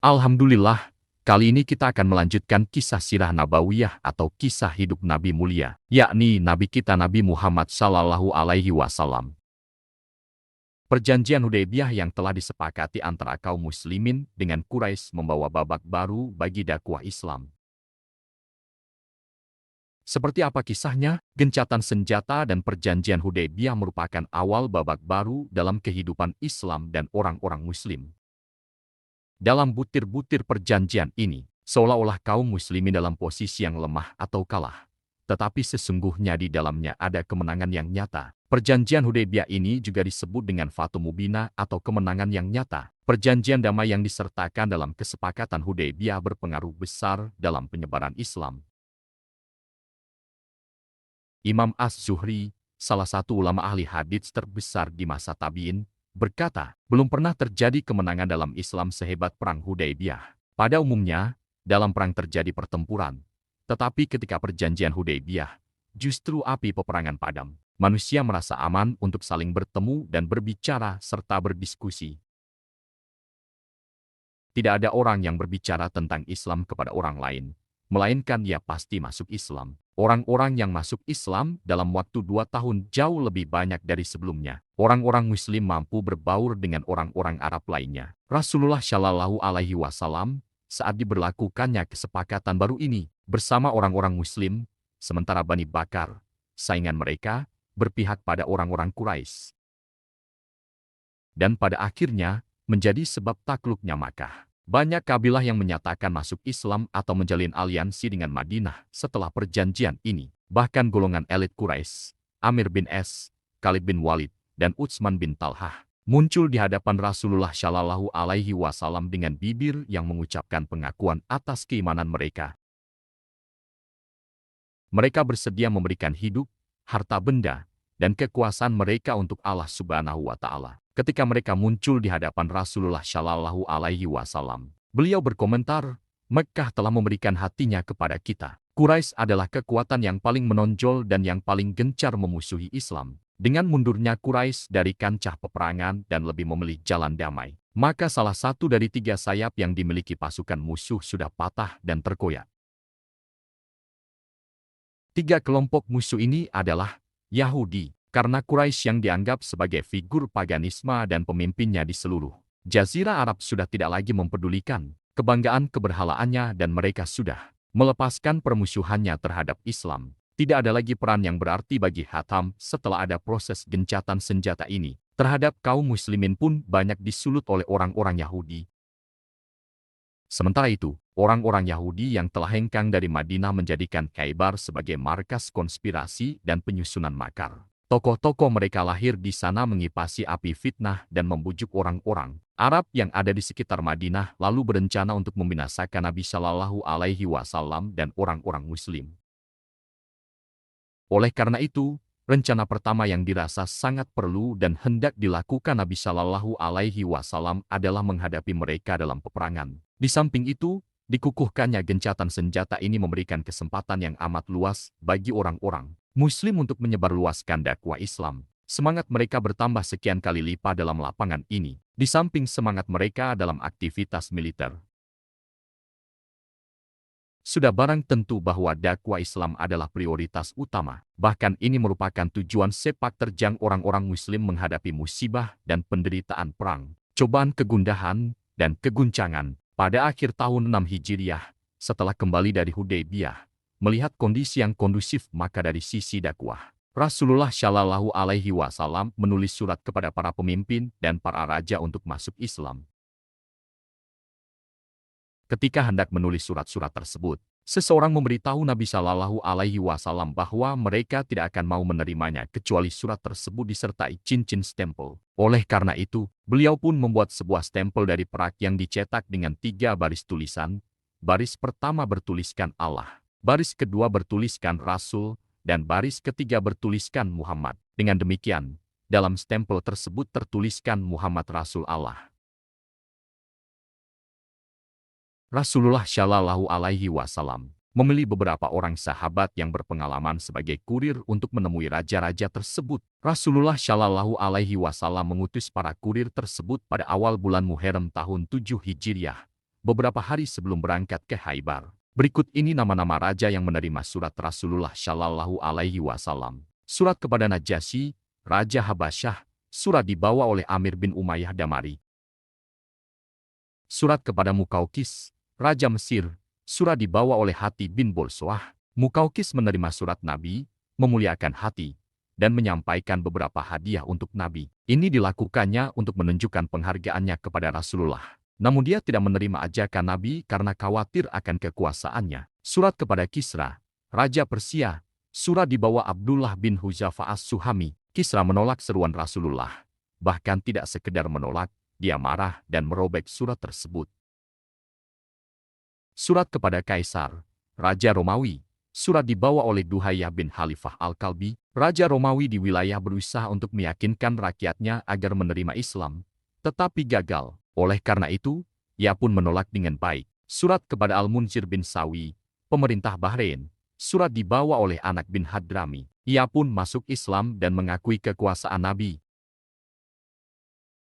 Alhamdulillah, kali ini kita akan melanjutkan kisah sirah nabawiyah atau kisah hidup Nabi mulia, yakni Nabi kita Nabi Muhammad Sallallahu Alaihi Wasallam. Perjanjian Hudaybiyah yang telah disepakati antara kaum muslimin dengan Quraisy membawa babak baru bagi dakwah Islam. Seperti apa kisahnya? Gencatan senjata dan perjanjian Hudaybiyah merupakan awal babak baru dalam kehidupan Islam dan orang-orang muslim. Dalam butir-butir perjanjian ini, seolah-olah kaum muslimin dalam posisi yang lemah atau kalah. Tetapi sesungguhnya di dalamnya ada kemenangan yang nyata. Perjanjian Hudaybiyah ini juga disebut dengan Fatu Mubinah atau kemenangan yang nyata. Perjanjian damai yang disertakan dalam kesepakatan Hudaybiyah berpengaruh besar dalam penyebaran Islam. Imam Az-Zuhri, salah satu ulama ahli hadits terbesar di masa tabi'in, berkata, belum pernah terjadi kemenangan dalam Islam sehebat Perang Hudaybiyah. Pada umumnya, dalam perang terjadi pertempuran. Tetapi ketika perjanjian Hudaybiyah, justru api peperangan padam. Manusia merasa aman untuk saling bertemu dan berbicara serta berdiskusi. Tidak ada orang yang berbicara tentang Islam kepada orang lain, melainkan ia pasti masuk Islam. Orang-orang yang masuk Islam dalam waktu 2 tahun jauh lebih banyak dari sebelumnya. Orang-orang Muslim mampu berbaur dengan orang-orang Arab lainnya. Rasulullah Shallallahu Alaihi Wasallam saat diberlakukannya kesepakatan baru ini bersama orang-orang Muslim, sementara Bani Bakar, saingan mereka, berpihak pada orang-orang Quraisy. Dan pada akhirnya menjadi sebab takluknya Makkah. Banyak kabilah yang menyatakan masuk Islam atau menjalin aliansi dengan Madinah setelah perjanjian ini. Bahkan golongan elit Quraisy, Amir bin Es, Khalid bin Walid, dan Utsman bin Talhah, muncul di hadapan Rasulullah Shallallahu Alaihi Wasallam dengan bibir yang mengucapkan pengakuan atas keimanan mereka. Mereka bersedia memberikan hidup, harta benda, dan kekuasaan mereka untuk Allah Subhanahu wa Ta'ala. Ketika mereka muncul di hadapan Rasulullah Shallallahu Alaihi Wasallam, beliau berkomentar, Mekkah telah memberikan hatinya kepada kita. Quraisy adalah kekuatan yang paling menonjol dan yang paling gencar memusuhi Islam. Dengan mundurnya Quraisy dari kancah peperangan dan lebih memilih jalan damai, maka salah satu dari 3 sayap yang dimiliki pasukan musuh sudah patah dan terkoyak. 3 kelompok musuh ini adalah Yahudi, karena Quraisy yang dianggap sebagai figur paganisme dan pemimpinnya di seluruh Jazirah Arab sudah tidak lagi mempedulikan kebanggaan keberhalaannya dan mereka sudah melepaskan permusuhannya terhadap Islam. Tidak ada lagi peran yang berarti bagi Hatam setelah ada proses gencatan senjata ini. Terhadap kaum muslimin pun banyak disulut oleh orang-orang Yahudi. Sementara itu, orang-orang Yahudi yang telah hengkang dari Madinah menjadikan Khaybar sebagai markas konspirasi dan penyusunan makar. Tokoh-tokoh mereka lahir di sana mengipasi api fitnah dan membujuk orang-orang Arab yang ada di sekitar Madinah lalu berencana untuk membinasakan Nabi Shallallahu Alaihi Wasallam dan orang-orang Muslim. Oleh karena itu, rencana pertama yang dirasa sangat perlu dan hendak dilakukan Nabi Shallallahu Alaihi Wasallam adalah menghadapi mereka dalam peperangan. Di samping itu, dikukuhkannya gencatan senjata ini memberikan kesempatan yang amat luas bagi orang-orang Muslim untuk menyebarluaskan dakwah Islam. Semangat mereka bertambah sekian kali lipat dalam lapangan ini, di samping semangat mereka dalam aktivitas militer. Sudah barang tentu bahwa dakwah Islam adalah prioritas utama. Bahkan ini merupakan tujuan sepak terjang orang-orang Muslim menghadapi musibah dan penderitaan perang, cobaan kegundahan, dan keguncangan. Pada akhir tahun 6 Hijriah, setelah kembali dari Hudaybiyah, melihat kondisi yang kondusif maka dari sisi dakwah, Rasulullah Shallallahu Alaihi Wasallam menulis surat kepada para pemimpin dan para raja untuk masuk Islam. Ketika hendak menulis surat-surat tersebut, seseorang memberitahu Nabi Shallallahu Alaihi Wasallam bahwa mereka tidak akan mau menerimanya kecuali surat tersebut disertai cincin stempel. Oleh karena itu, beliau pun membuat sebuah stempel dari perak yang dicetak dengan 3 baris tulisan. Baris pertama bertuliskan Allah, baris kedua bertuliskan Rasul, dan baris ketiga bertuliskan Muhammad. Dengan demikian, dalam stempel tersebut tertuliskan Muhammad Rasul Allah. Rasulullah Shallallahu Alaihi Wasallam memilih beberapa orang sahabat yang berpengalaman sebagai kurir untuk menemui raja-raja tersebut. Rasulullah Shallallahu Alaihi Wasallam mengutus para kurir tersebut pada awal bulan Muharram tahun 7 Hijriah, beberapa hari sebelum berangkat ke Khaybar. Berikut ini nama-nama raja yang menerima surat Rasulullah Shallallahu Alaihi Wasallam. Surat kepada Najasyi, Raja Habasyah. Surat dibawa oleh Amir bin Umayyah Damari. Surat kepada Muqawqis, Raja Mesir. Surat dibawa oleh Hatib bin Bolsoah. Muqawqis menerima surat Nabi, memuliakan hati, dan menyampaikan beberapa hadiah untuk Nabi. Ini dilakukannya untuk menunjukkan penghargaannya kepada Rasulullah. Namun dia tidak menerima ajakan Nabi karena khawatir akan kekuasaannya. Surat kepada Kisra, Raja Persia. Surat dibawa Abdullah bin Huzafa as-Suhami. Kisra menolak seruan Rasulullah. Bahkan tidak sekedar menolak, dia marah dan merobek surat tersebut. Surat kepada Kaisar, Raja Romawi. Surat dibawa oleh Duhayyah bin Khalifah al-Kalbi. Raja Romawi di wilayah berusaha untuk meyakinkan rakyatnya agar menerima Islam, tetapi gagal. Oleh karena itu, ia pun menolak dengan baik. Surat kepada Al-Munzir bin Sawi, pemerintah Bahrain. Surat dibawa oleh anak bin Hadrami. Ia pun masuk Islam dan mengakui kekuasaan Nabi.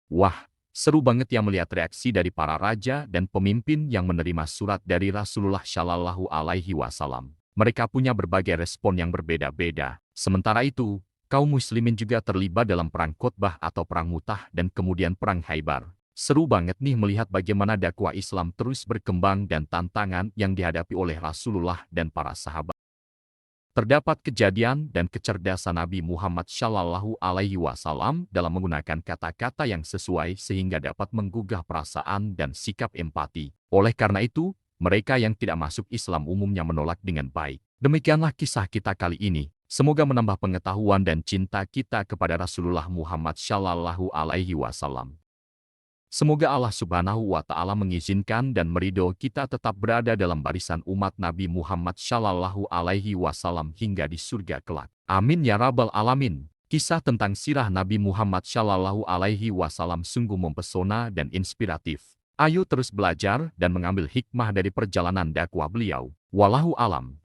Wah, seru banget ya melihat reaksi dari para raja dan pemimpin yang menerima surat dari Rasulullah Shallallahu Alaihi Wasallam. Mereka punya berbagai respon yang berbeda-beda. Sementara itu, kaum muslimin juga terlibat dalam perang Khotbah atau perang Mutah dan kemudian perang Khaybar. Seru banget nih melihat bagaimana dakwah Islam terus berkembang dan tantangan yang dihadapi oleh Rasulullah dan para sahabat. Terdapat kejadian dan kecerdasan Nabi Muhammad Shallallahu Alaihi Wasallam dalam menggunakan kata-kata yang sesuai sehingga dapat menggugah perasaan dan sikap empati. Oleh karena itu, mereka yang tidak masuk Islam umumnya menolak dengan baik. Demikianlah kisah kita kali ini. Semoga menambah pengetahuan dan cinta kita kepada Rasulullah Muhammad Shallallahu Alaihi Wasallam. Semoga Allah Subhanahu wa Ta'ala mengizinkan dan meridho kita tetap berada dalam barisan umat Nabi Muhammad Shallallahu Alaihi Wasallam hingga di surga kelak. Amin ya Rabbal Alamin. Kisah tentang sirah Nabi Muhammad Shallallahu Alaihi Wasallam sungguh mempesona dan inspiratif. Ayo terus belajar dan mengambil hikmah dari perjalanan dakwah beliau. Wallahu alam.